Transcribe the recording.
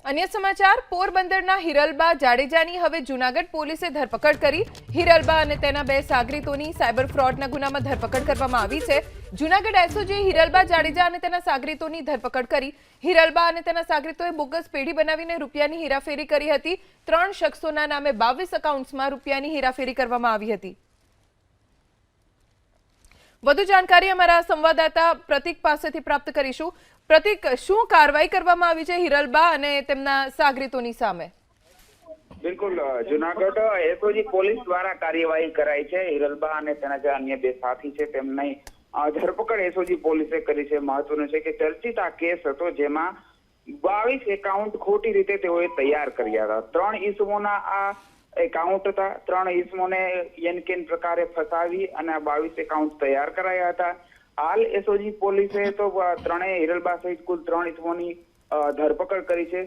अन्य समाचार पोरबंदरना हिरलबा जाडेजानी हवे जूनागढ़ पोलीसे धरपकड़ करी। हिरलबा अने तेना बे सागरीतोनी साइबर फ्रॉडना गुनामां धरपकड़ करवामां आवी छे। जूनागढ़ एसओजी हिरलबा जाडेजा अने तेना सागरीतोनी धरपकड़ करी। हिरलबा अने तेना सागरीतोए बोगस पेढी बनावीने रूपियानी हेराफेरी करी हती। 3 शख्सोना नामे 22 अकाउंट्समां रूपियानी हेराफेरी करवामां आवी हती। વધુ જાણકારી અમારા સંવાદદાતા પ્રતિક પાસેથી પ્રાપ્ત કરીશું। પ્રતિક, શું કાર્યવાહી કરવામાં આવી છે હિરલબા અને તેમના સાગરીતોની સામે? બિલકુલ, જૂનાગઢ એસઓજી પોલીસ દ્વારા કાર્યવાહી કરાઈ છે। હિરલબા અને તેના જે અન્ય બે સાથી છે તેમની ધરપકડ એસઓજી પોલીસે કરી છે। મહત્વનું છે કે ચર્ચિત આ કેસ હતો જેમાં 22 એકાઉન્ટ ખોટી રીતે તેઓએ તૈયાર કર્યા હતા। 3 ઈસમોના આ એકાઉન્ટ હતા। 3 ઈસમોને એનકેન પ્રકારે ફસાવી અને આ 22 એકાઉન્ટ તૈયાર કરાયા હતા। હાલ એસઓજી પોલીસે તો ત્રણેય હિરલબા સહિત કુલ 3 ઈસમોની ધરપકડ કરી છે।